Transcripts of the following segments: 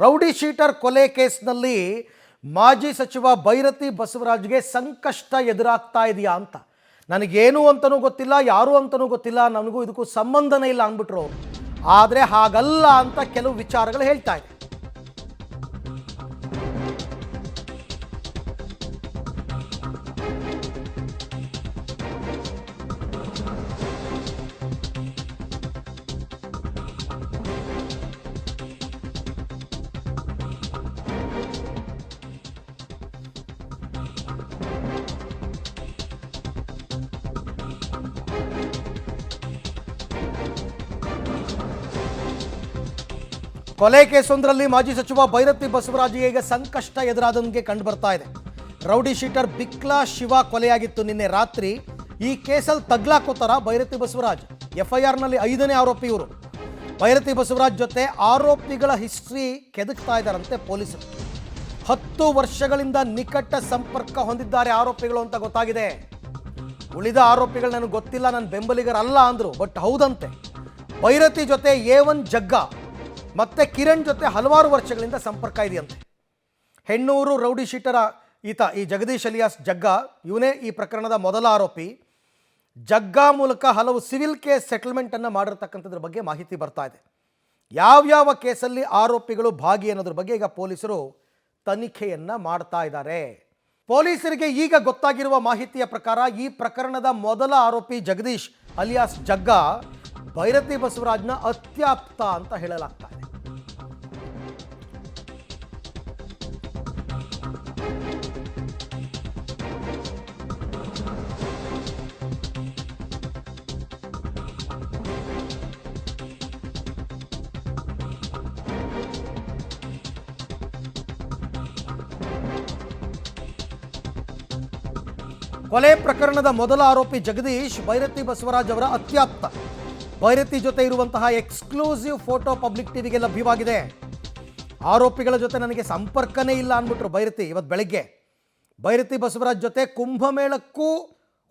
Rowdy sheeter ಕೊಲೆ ಕೇಸ್ನಲ್ಲಿ ಮಾಜಿ ಸಚಿವ ಭೈರತಿ ಬಸವರಾಜ್ಗೆ ಸಂಕಷ್ಟ ಎದುರಾಗ್ತಾ ಇದೆಯಾ ಅಂತ ನನಗೇನು ಅಂತನೂ ಗೊತ್ತಿಲ್ಲ, ಯಾರು ಅಂತನೂ ಗೊತ್ತಿಲ್ಲ, ನನಗೂ ಇದಕ್ಕೂ ಸಂಬಂಧನೇ ಇಲ್ಲ ಅಂದ್ಬಿಟ್ರು. ಆದರೆ ಹಾಗಲ್ಲ ಅಂತ ಕೆಲವು ವಿಚಾರಗಳು ಹೇಳ್ತಾ ಇದೆ. ಕೊಲೆ ಕೇಸೊಂದರಲ್ಲಿ ಮಾಜಿ ಸಚಿವ ಭೈರತಿ ಬಸವರಾಜ್ಗೆ ಈಗ ಸಂಕಷ್ಟ ಎದುರಾದಂಗೆ ಕಂಡು ಬರ್ತಾ ಇದೆ. ರೌಡಿ ಶೀಟರ್ ಬಿಕ್ಲಾ ಶಿವ ಕೊಲೆಯಾಗಿತ್ತು ನಿನ್ನೆ ರಾತ್ರಿ. ಈ ಕೇಸಲ್ಲಿ ತಗ್ಲಾಕೋತಾರ ಭೈರತಿ ಬಸವರಾಜ್. ಎಫ್ಐಆರ್ನಲ್ಲಿ 5ನೇ ಆರೋಪಿ ಇವರು. ಭೈರತಿ ಬಸವರಾಜ್ ಜೊತೆ ಆರೋಪಿಗಳ ಹಿಸ್ಟ್ರಿ ಕೆದಕ್ತಾ ಇದ್ದಾರಂತೆ ಪೊಲೀಸರು. 10 ವರ್ಷಗಳಿಂದ ನಿಕಟ ಸಂಪರ್ಕ ಹೊಂದಿದ್ದಾರೆ ಆರೋಪಿಗಳು ಅಂತ ಗೊತ್ತಾಗಿದೆ. ಉಳಿದ ಆರೋಪಿಗಳು ನನಗೆ ಗೊತ್ತಿಲ್ಲ, ನನ್ನ ಬೆಂಬಲಿಗರಲ್ಲ ಅಂದರು. ಬಟ್ ಹೌದಂತೆ, ಭೈರತಿ ಜೊತೆ A1 ಜಗ್ಗ ಮತ್ತೆ ಕಿರಣ್ ಜೊತೆ ಹಲವಾರು ವರ್ಷಗಳಿಂದ ಸಂಪರ್ಕ ಇದೆಯಂತೆ. ಹೆಣ್ಣೂರು ರೌಡಿ ಶೀಟರ ಈ ಜಗದೀಶ್ ಅಲಿಯಾಸ್ ಜಗ್ಗ, ಇವನೇ ಈ ಪ್ರಕರಣದ ಮೊದಲ ಆರೋಪಿ. ಜಗ್ಗ ಮೂಲಕ ಹಲವು ಸಿವಿಲ್ ಕೇಸ್ ಸೆಟಲ್ಮೆಂಟನ್ನು ಮಾಡಿರ್ತಕ್ಕಂಥದ್ರ ಬಗ್ಗೆ ಮಾಹಿತಿ ಬರ್ತಾ ಇದೆ. ಯಾವ್ಯಾವ ಕೇಸಲ್ಲಿ ಆರೋಪಿಗಳು ಭಾಗಿ ಅನ್ನೋದ್ರ ಬಗ್ಗೆ ಈಗ ಪೊಲೀಸರು ತನಿಖೆಯನ್ನು ಮಾಡ್ತಾ ಇದ್ದಾರೆ. ಪೊಲೀಸರಿಗೆ ಈಗ ಗೊತ್ತಾಗಿರುವ ಮಾಹಿತಿಯ ಪ್ರಕಾರ ಈ ಪ್ರಕರಣದ ಮೊದಲ ಆರೋಪಿ ಜಗದೀಶ್ ಅಲಿಯಾಸ್ ಜಗ್ಗ ಭೈರತಿ ಬಸವರಾಜ್ನ ಅತ್ಯಾಪ್ತ ಅಂತ ಹೇಳಲಾಗ್ತಾ ಇದೆ. ಕೊಲೆ ಪ್ರಕರಣದ ಮೊದಲ ಆರೋಪಿ ಜಗದೀಶ್ ಭೈರತಿ ಬಸವರಾಜ್ ಅವರ ಅತ್ಯಾಪ್ತ. ಭೈರತಿ ಜೊತೆ ಇರುವಂತಹ ಎಕ್ಸ್ಕ್ಲೂಸಿವ್ ಫೋಟೋ ಪಬ್ಲಿಕ್ ಟಿವಿಗೆ ಲಭ್ಯವಾಗಿದೆ. ಆರೋಪಿಗಳ ಜೊತೆ ನನಗೆ ಸಂಪರ್ಕನೇ ಇಲ್ಲ ಅಂದ್ಬಿಟ್ರು ಭೈರತಿ ಇವತ್ತು ಬೆಳಗ್ಗೆ. ಭೈರತಿ ಬಸವರಾಜ್ ಜೊತೆ ಕುಂಭಮೇಳಕ್ಕೂ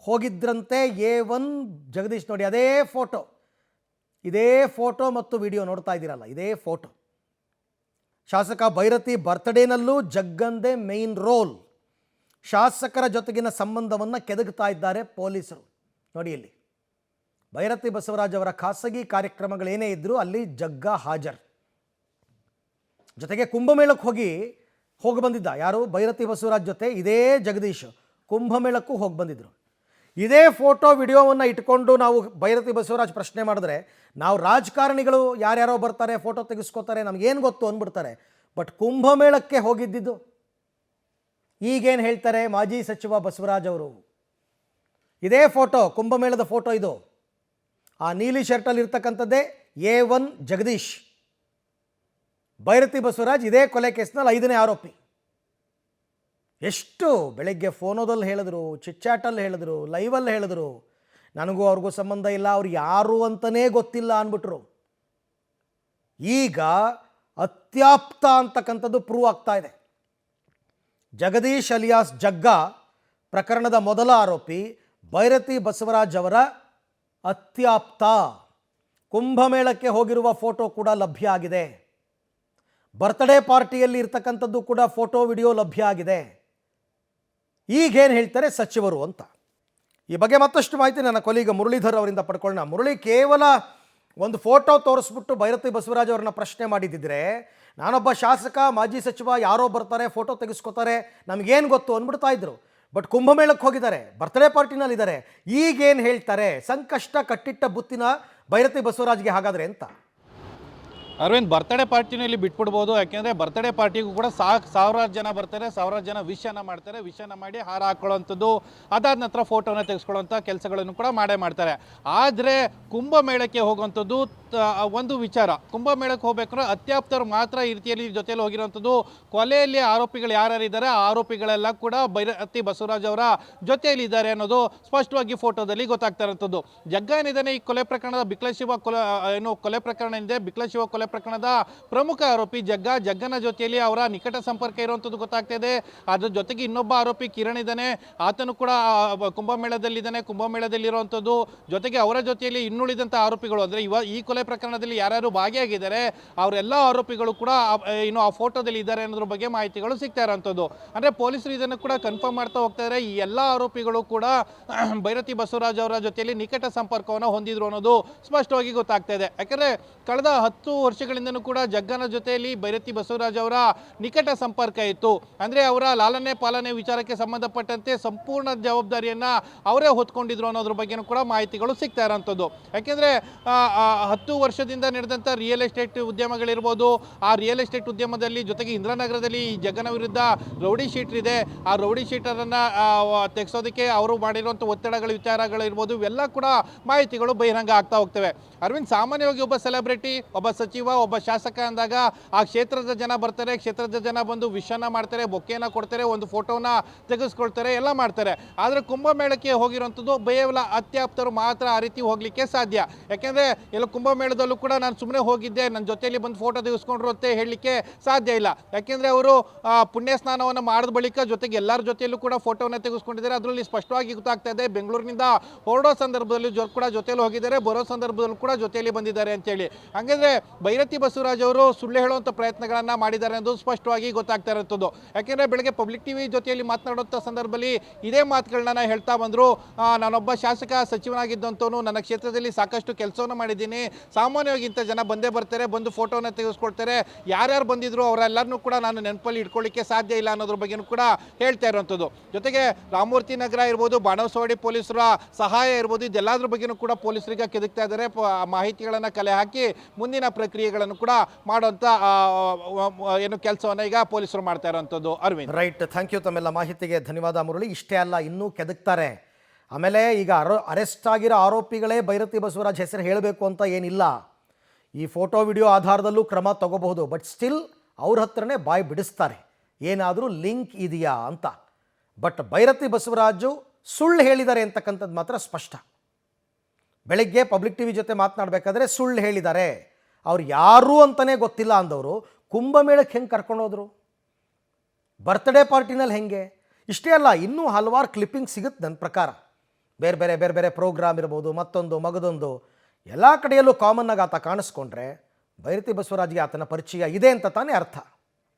ಹೋಗಿದ್ರಂತೆ A1 ಜಗದೀಶ್. ನೋಡಿ, ಇದೇ ಫೋಟೋ ಮತ್ತು ವಿಡಿಯೋ ನೋಡ್ತಾ ಇದ್ದೀರಲ್ಲ, ಇದೇ ಫೋಟೋ. ಶಾಸಕ ಭೈರತಿ ಬರ್ತ್ಡೇನಲ್ಲೂ ಜಗ್ಗಂದೇ ಮೇನ್ ರೋಲ್. ಶಾಸಕರ ಜೊತೆಗಿನ ಸಂಬಂಧವನ್ನು ಕೆದಕ್ತಾ ಇದ್ದಾರೆ ಪೊಲೀಸರು. ನೋಡಿ, ಇಲ್ಲಿ ಭೈರತಿ ಬಸವರಾಜ್ ಅವರ ಖಾಸಗಿ ಕಾರ್ಯಕ್ರಮಗಳೇನೇ ಇದ್ದರೂ ಅಲ್ಲಿ ಜಗ್ಗ ಹಾಜರ್. ಜೊತೆಗೆ ಕುಂಭಮೇಳಕ್ಕೆ ಹೋಗಿ ಬಂದಿದ್ದ ಯಾರು? ಭೈರತಿ ಬಸವರಾಜ್ ಜೊತೆ ಇದೇ ಜಗದೀಶ್ ಕುಂಭಮೇಳಕ್ಕೂ ಹೋಗಿ ಬಂದಿದ್ದರು. ಇದೇ ಫೋಟೋ ವಿಡಿಯೋವನ್ನು ಇಟ್ಕೊಂಡು ನಾವು ಭೈರತಿ ಬಸವರಾಜ್ ಪ್ರಶ್ನೆ ಮಾಡಿದ್ರೆ, ನಾವು ರಾಜಕಾರಣಿಗಳು ಯಾರ್ಯಾರೋ ಬರ್ತಾರೆ, ಫೋಟೋ ತೆಗೆಸ್ಕೋತಾರೆ, ನಮಗೇನು ಗೊತ್ತು ಅಂದ್ಬಿಡ್ತಾರೆ. ಬಟ್ ಕುಂಭಮೇಳಕ್ಕೆ ಹೋಗಿದ್ದಿದ್ದು ಈಗೇನು ಹೇಳ್ತಾರೆ ಮಾಜಿ ಸಚಿವ ಬಸವರಾಜ್ ಅವರು? ಇದೇ ಫೋಟೋ, ಕುಂಭಮೇಳದ ಫೋಟೋ ಇದು. ಆ ನೀಲಿ ಶರ್ಟಲ್ಲಿ ಇರ್ತಕ್ಕಂಥದ್ದೇ A1 ಜಗದೀಶ್. ಭೈರತಿ ಬಸವರಾಜ್ ಇದೇ ಕೊಲೆ ಕೇಸ್ನಲ್ಲಿ 5ನೇ ಆರೋಪಿ. ಎಷ್ಟು ಬೆಳಗ್ಗೆ ಫೋನೋದಲ್ಲಿ ಹೇಳಿದ್ರು, ಚಿಟ್ಚಾಟಲ್ಲಿ ಹೇಳಿದ್ರು, ಲೈವಲ್ಲಿ ಹೇಳಿದ್ರು, ನನಗೂ ಅವ್ರಿಗೂ ಸಂಬಂಧ ಇಲ್ಲ, ಅವ್ರು ಯಾರು ಅಂತಲೇ ಗೊತ್ತಿಲ್ಲ ಅಂದ್ಬಿಟ್ರು. ಈಗ ಅತ್ಯಾಪ್ತ ಅಂತಕ್ಕಂಥದ್ದು ಪ್ರೂವ್ ಆಗ್ತಾ ಇದೆ. ಜಗದೀಶ್ ಅಲಿಯಾಸ್ ಜಗ್ಗ ಪ್ರಕರಣದ ಮೊದಲ ಆರೋಪಿ, ಭೈರತಿ ಬಸವರಾಜ್ ಅವರ ಅತ್ಯಾಪ್ತ. ಕುಂಭಮೇಳಕ್ಕೆ ಹೋಗಿರುವ ಫೋಟೋ ಕೂಡ ಲಭ್ಯ ಆಗಿದೆ. ಬರ್ತ್ಡೇ ಪಾರ್ಟಿಯಲ್ಲಿ ಇರ್ತಕ್ಕಂಥದ್ದು ಕೂಡ ಫೋಟೋ ವಿಡಿಯೋ ಲಭ್ಯ ಆಗಿದೆ. ಈಗೇನು ಹೇಳ್ತಾರೆ ಸಚಿವರು ಅಂತ ಈ ಬಗ್ಗೆ ಮತ್ತಷ್ಟು ಮಾಹಿತಿ ನನ್ನ ಕೊಲೀಗ ಮುರಳೀಧರ್ ಅವರಿಂದ ಪಡ್ಕೊಳ್ಳೋಣ. ಮುರಳಿ, ಕೇವಲ ಒಂದು ಫೋಟೋ ತೋರಿಸ್ಬಿಟ್ಟು ಭೈರತಿ ಬಸವರಾಜ್ ಅವ್ರನ್ನ ಪ್ರಶ್ನೆ ಮಾಡಿದ್ದಿದ್ರೆ, ನಾನೊಬ್ಬ ಶಾಸಕ, ಮಾಜಿ ಸಚಿವ, ಯಾರೋ ಬರ್ತಾರೆ, ಫೋಟೋ ತೆಗೆಸ್ಕೋತಾರೆ, ನಮಗೇನು ಗೊತ್ತು ಅಂದ್ಬಿಡ್ತಾ ಇದ್ರು. ಬಟ್ ಕುಂಭಮೇಳಕ್ಕೆ ಹೋಗಿದ್ದಾರೆ, ಬರ್ತ್ಡೇ ಪಾರ್ಟಿನಲ್ಲಿದ್ದಾರೆ. ಈಗೇನು ಹೇಳ್ತಾರೆ? ಸಂಕಷ್ಟ ಕಟ್ಟಿಟ್ಟ ಬುತ್ತಿನ ಭೈರತಿ ಬಸವರಾಜ್ಗೆ ಹಾಗಾದರೆ ಅಂತ. ಅರವಿಂದ್, ಬರ್ತ್ಡೇ ಪಾರ್ಟಿನಲ್ಲಿ ಬಿಟ್ಬಿಡ್ಬೋದು. ಯಾಕೆಂದರೆ ಬರ್ತ್ಡೇ ಪಾರ್ಟಿಗೂ ಕೂಡ ಸಾವಿರಾರು ಜನ ಬರ್ತಾರೆ, ಸಾವಿರಾರು ಜನ ವಿಶನ್ನು ಮಾಡ್ತಾರೆ. ವಿಶನ್ನು ಮಾಡಿ ಹಾರ ಹಾಕೊಳ್ಳೋವಂಥದ್ದು, ಅದಾದ ನಂತರ ಫೋಟೋನ ತೆಗೆಸ್ಕೊಳ್ಳೋಂಥ ಕೆಲಸಗಳನ್ನು ಕೂಡ ಮಾಡ್ತಾರೆ. ಆದರೆ ಕುಂಭಮೇಳಕ್ಕೆ ಹೋಗುವಂಥದ್ದು ಒಂದು ವಿಚಾರ. ಕುಂಭಮೇಳಕ್ಕೆ ಹೋಗ್ಬೇಕಾದ್ರೆ ಅತ್ಯಾಪ್ತರು ಮಾತ್ರ ಈ ರೀತಿಯಲ್ಲಿ ಜೊತೆಯಲ್ಲಿ ಹೋಗಿರೋವಂಥದ್ದು. ಕೊಲೆಯಲ್ಲಿ ಆರೋಪಿಗಳು ಯಾರ್ಯಾರಿದ್ದಾರೆ ಆ ಆರೋಪಿಗಳೆಲ್ಲ ಕೂಡ ಭೈರತಿ ಬಸವರಾಜ್ ಅವರ ಜೊತೆಯಲ್ಲಿ ಇದ್ದಾರೆ ಅನ್ನೋದು ಸ್ಪಷ್ಟವಾಗಿ ಫೋಟೋದಲ್ಲಿ ಗೊತ್ತಾಗ್ತಾ ಇರೋಂಥದ್ದು. ಜಗ್ಗ ಏನಿದ್ದಾನೆ, ಈ ಕೊಲೆ ಪ್ರಕರಣದ ಕೊಲೆ ಪ್ರಕರಣ ಏನಿದೆ, ಬಿಕ್ಲಶಿವ ಕೊಲೆ ಕೊಲೆ ಪ್ರಕರಣದ ಪ್ರಮುಖ ಆರೋಪಿ ಜಗ್ಗನ ಜೊತೆಯಲ್ಲಿ ಅವರ ನಿಕಟ ಸಂಪರ್ಕ ಇರುವಂಥದ್ದು ಗೊತ್ತಾಗ್ತಾ ಇದೆ. ಅದ್ರ ಜೊತೆಗೆ ಇನ್ನೊಬ್ಬ ಆರೋಪಿ ಕಿರಣ್ ಇದ್ದಾನೆ, ಆತನು ಕೂಡ ಕುಂಭಮೇಳದಲ್ಲಿದ್ದಾನೆ, ಕುಂಭಮೇಳದಲ್ಲಿರುವಂಥದ್ದು. ಜೊತೆಗೆ ಅವರ ಜೊತೆಯಲ್ಲಿ ಇನ್ನುಳಿದಂಥ ಆರೋಪಿಗಳು ಅಂದರೆ ಈ ಕೊಲೆ ಪ್ರಕರಣದಲ್ಲಿ ಯಾರ್ಯಾರು ಭಾಗಿಯಾಗಿದ್ದಾರೆ ಅವರೆಲ್ಲ ಆರೋಪಿಗಳು ಕೂಡ ಇನ್ನು ಆ ಫೋಟೋದಲ್ಲಿ ಇದ್ದಾರೆ ಅನ್ನೋದ್ರ ಬಗ್ಗೆ ಮಾಹಿತಿಗಳು ಸಿಗ್ತಾ ಇರೋಂಥದ್ದು. ಅಂದರೆ ಪೊಲೀಸರು ಇದನ್ನು ಕೂಡ ಕನ್ಫರ್ಮ್ ಮಾಡ್ತಾ ಹೋಗ್ತಾ ಇದ್ದಾರೆ. ಈ ಎಲ್ಲ ಆರೋಪಿಗಳು ಕೂಡ ಭೈರತಿ ಬಸವರಾಜ್ ಅವರ ಜೊತೆಯಲ್ಲಿ ನಿಕಟ ಸಂಪರ್ಕವನ್ನು ಹೊಂದಿದ್ರು ಅನ್ನೋದು ಸ್ಪಷ್ಟವಾಗಿ ಗೊತ್ತಾಗ್ತಾ ಇದೆ. ಯಾಕಂದರೆ ಕಳೆದ 10 ವರ್ಷಗಳಿಂದನೂ ಕೂಡ ಜಗ್ಗನ ಜೊತೆಯಲ್ಲಿ ಭೈರತಿ ಬಸವರಾಜ್ ಅವರ ನಿಕಟ ಸಂಪರ್ಕ ಇತ್ತು. ಅಂದರೆ ಅವರ ಲಾಲನೆ ಪಾಲನೆ ವಿಚಾರಕ್ಕೆ ಸಂಬಂಧಪಟ್ಟಂತೆ ಸಂಪೂರ್ಣ ಜವಾಬ್ದಾರಿಯನ್ನು ಅವರೇ ಹೊತ್ಕೊಂಡಿದ್ರು ಅನ್ನೋದ್ರ ಬಗ್ಗೆನೂ ಕೂಡ ಮಾಹಿತಿಗಳು ಸಿಗ್ತಾ ಇರೋಂಥದ್ದು. ಯಾಕೆಂದರೆ 10 ವರ್ಷದಿಂದ ನಡೆದಂಥ ರಿಯಲ್ ಎಸ್ಟೇಟ್ ಉದ್ಯಮಗಳಿರ್ಬೋದು, ಆ ರಿಯಲ್ ಎಸ್ಟೇಟ್ ಉದ್ಯಮದಲ್ಲಿ ಜೊತೆಗೆ ಇಂದಿರಾನಗರದಲ್ಲಿ ಈ ಜಗ್ಗನ ವಿರುದ್ಧ ರೌಡಿ ಶೀಟರ್ ಇದೆ. ಆ ರೌಡಿ ಶೀಟರನ್ನು ತೆಗೆಸೋದಕ್ಕೆ ಅವರು ಮಾಡಿರುವಂಥ ಒತ್ತಡಗಳ ವಿಚಾರಗಳಿರ್ಬೋದು, ಇವೆಲ್ಲ ಕೂಡ ಮಾಹಿತಿಗಳು ಬಹಿರಂಗ ಆಗ್ತಾ ಹೋಗ್ತವೆ. ಅರವಿಂದ್, ಸಾಮಾನ್ಯವಾಗಿ ಒಬ್ಬ ಸೆಲೆಬ್ರಿಟಿ, ಒಬ್ಬ ಸಚಿವ, ಒಬ್ಬ ಶಾಸಕ ಅಂದಾಗ ಆ ಕ್ಷೇತ್ರದ ಜನ ಬರ್ತಾರೆ, ಕ್ಷೇತ್ರದ ಜನ ಬಂದು ವಿಶನ್ನು ಮಾಡ್ತಾರೆ, ಬೊಕ್ಕೆನ ಕೊಡ್ತಾರೆ, ಒಂದು ಫೋಟೋನ ತೆಗೆಸ್ಕೊಳ್ತಾರೆ, ಎಲ್ಲ ಮಾಡ್ತಾರೆ. ಆದರೆ ಕುಂಭಮೇಳಕ್ಕೆ ಹೋಗಿರೋಂಥದ್ದು ಕೇವಲ ಅತ್ಯಾಪ್ತರು ಮಾತ್ರ ಆ ರೀತಿ ಹೋಗಲಿಕ್ಕೆ ಸಾಧ್ಯ. ಯಾಕೆಂದರೆ ಎಲ್ಲ ಕುಂಭಮೇಳದಲ್ಲೂ ಕೂಡ ನಾನು ಸುಮ್ಮನೆ ಹೋಗಿದ್ದೆ, ನನ್ನ ಜೊತೆಯಲ್ಲಿ ಬಂದು ಫೋಟೋ ತೆಗೆಸ್ಕೊಂಡ್ರು ಅಂತ ಹೇಳಲಿಕ್ಕೆ ಸಾಧ್ಯ ಇಲ್ಲ. ಯಾಕೆಂದರೆ ಅವರು ಪುಣ್ಯ ಸ್ನಾನವನ್ನು ಮಾಡಿದ ಬಳಿಕ ಜೊತೆಗೆ ಎಲ್ಲರ ಜೊತೆಯಲ್ಲೂ ಕೂಡ ಫೋಟೋವನ್ನು ತೆಗೆಸ್ಕೊಂಡಿದ್ದಾರೆ. ಅದರಲ್ಲಿ ಸ್ಪಷ್ಟವಾಗಿ ಗೊತ್ತಾಗ್ತಾ ಇದೆ ಬೆಂಗಳೂರಿನಿಂದ ಹೊರಡೋ ಸಂದರ್ಭದಲ್ಲಿ ಕೂಡ ಜೊತೆಯಲ್ಲಿ ಹೋಗಿದ್ದಾರೆ, ಬರೋ ಸಂದರ್ಭದಲ್ಲೂ ಕೂಡ ಜೊತೆಯಲ್ಲಿ ಬಂದಿದ್ದಾರೆ ಅಂತೇಳಿ. ಹಾಗಾದರೆ ಭೈರತಿ ಬಸವರಾಜ್ ಅವರು ಸುಳ್ಳು ಹೇಳುವಂಥ ಪ್ರಯತ್ನಗಳನ್ನು ಮಾಡಿದ್ದಾರೆ ಅನ್ನೋದು ಸ್ಪಷ್ಟವಾಗಿ ಗೊತ್ತಾಗ್ತಾ ಇರುತ್ತದೆ. ಯಾಕೆಂದರೆ ಬೆಳಗ್ಗೆ ಪಬ್ಲಿಕ್ ಟಿವಿ ಜೊತೆಯಲ್ಲಿ ಮಾತನಾಡುವಂಥ ಸಂದರ್ಭದಲ್ಲಿ ಇದೇ ಮಾತುಗಳನ್ನ ಹೇಳ್ತಾ ಬಂದರು. ನಾನೊಬ್ಬ ಶಾಸಕ, ಸಚಿವನಾಗಿದ್ದಂಥವನು, ನನ್ನ ಕ್ಷೇತ್ರದಲ್ಲಿ ಸಾಕಷ್ಟು ಕೆಲಸವನ್ನು ಮಾಡಿದ್ದೀನಿ. ಸಾಮಾನ್ಯವಾಗಿ ಇಂಥ ಜನ ಬಂದೇ ಬರ್ತಾರೆ, ಬಂದು ಫೋಟೋನ ತೆಗೆಸ್ಕೊಳ್ತಾರೆ. ಯಾರ್ಯಾರು ಬಂದಿದ್ರು ಅವರೆಲ್ಲರನ್ನೂ ಕೂಡ ನಾನು ನೆನಪಲ್ಲಿ ಇಟ್ಕೊಳ್ಳಿಕ್ಕೆ ಸಾಧ್ಯ ಇಲ್ಲ ಅನ್ನೋದ್ರ ಬಗ್ಗೆನೂ ಕೂಡ ಹೇಳ್ತಾ ಇರುವಂಥದ್ದು. ಜೊತೆಗೆ ರಾಮಮೂರ್ತಿ ನಗರ ಇರ್ಬೋದು, ಬಾಣವಸವಾಡಿ ಪೊಲೀಸರ ಸಹಾಯ ಇರ್ಬೋದು, ಇದೆಲ್ಲದ್ರ ಬಗ್ಗೆನೂ ಕೂಡ ಪೊಲೀಸರಿಗೆ ಕೆದಕ್ತಾ ಇದ್ದಾರೆ. ಮಾಹಿತಿಗಳನ್ನು ಕಲೆ ಹಾಕಿ ಮುಂದಿನ ಪ್ರಕ್ರಿಯೆಗಳನ್ನು ಕೂಡ ಮಾಡುವಂಥ ಏನು ಕೆಲಸವನ್ನು ಈಗ ಪೊಲೀಸರು ಮಾಡ್ತಾ ಇರೋವಂಥದ್ದು. Arvind, right, thank you. ತಮ್ಮೆಲ್ಲ ಮಾಹಿತಿಗೆ ಧನ್ಯವಾದ ಮುರಳಿ. ಇಷ್ಟೇ ಅಲ್ಲ, ಇನ್ನೂ ಕೆದಕ್ತಾರೆ. ಆಮೇಲೆ ಈಗ ಅರೆಸ್ಟ್ ಆಗಿರೋ ಆರೋಪಿಗಳೇ ಭೈರತಿ ಬಸವರಾಜ್ ಹೆಸರು ಹೇಳಬೇಕು ಅಂತ ಏನಿಲ್ಲ. ಈ ಫೋಟೋ ವಿಡಿಯೋ ಆಧಾರದಲ್ಲೂ ಕ್ರಮ ತಗೋಬಹುದು. ಬಟ್ ಸ್ಟಿಲ್ ಅವ್ರ ಹತ್ರನೇ ಬಾಯಿ ಬಿಡಿಸ್ತಾರೆ, ಏನಾದರೂ ಲಿಂಕ್ ಇದೆಯಾ ಅಂತ. ಬಟ್ ಭೈರತಿ ಬಸವರಾಜು ಸುಳ್ಳು ಹೇಳಿದ್ದಾರೆ ಅಂತಕ್ಕಂಥದ್ದು ಮಾತ್ರ ಸ್ಪಷ್ಟ. ಬೆಳಗ್ಗೆ ಪಬ್ಲಿಕ್ ಟಿವಿ ಜೊತೆ ಮಾತನಾಡಬೇಕಾದ್ರೆ ಸುಳ್ಳು ಹೇಳಿದ್ದಾರೆ, ಅವ್ರು ಯಾರು ಅಂತಲೇ ಗೊತ್ತಿಲ್ಲ ಅಂದವರು ಕುಂಭಮೇಳಕ್ಕೆ ಹೆಂಗೆ ಕರ್ಕೊಂಡೋದ್ರು, ಬರ್ತ್ಡೇ ಪಾರ್ಟಿನಲ್ಲಿ ಹೆಂಗೆ? ಇಷ್ಟೇ ಅಲ್ಲ, ಇನ್ನೂ ಹಲವಾರು ಕ್ಲಿಪ್ಪಿಂಗ್ ಸಿಗುತ್ತೆ ನನ್ನ ಪ್ರಕಾರ. ಬೇರೆ ಬೇರೆ ಪ್ರೋಗ್ರಾಮ್ ಇರ್ಬೋದು, ಮತ್ತೊಂದು ಮಗದೊಂದು, ಎಲ್ಲ ಕಡೆಯಲ್ಲೂ ಕಾಮನ್ನಾಗಿ ಆತ ಕಾಣಿಸ್ಕೊಂಡ್ರೆ ಭೈರತಿ ಬಸವರಾಜ್ಗೆ ಆತನ ಪರಿಚಯ ಇದೆ ಅಂತ ತಾನೇ ಅರ್ಥ.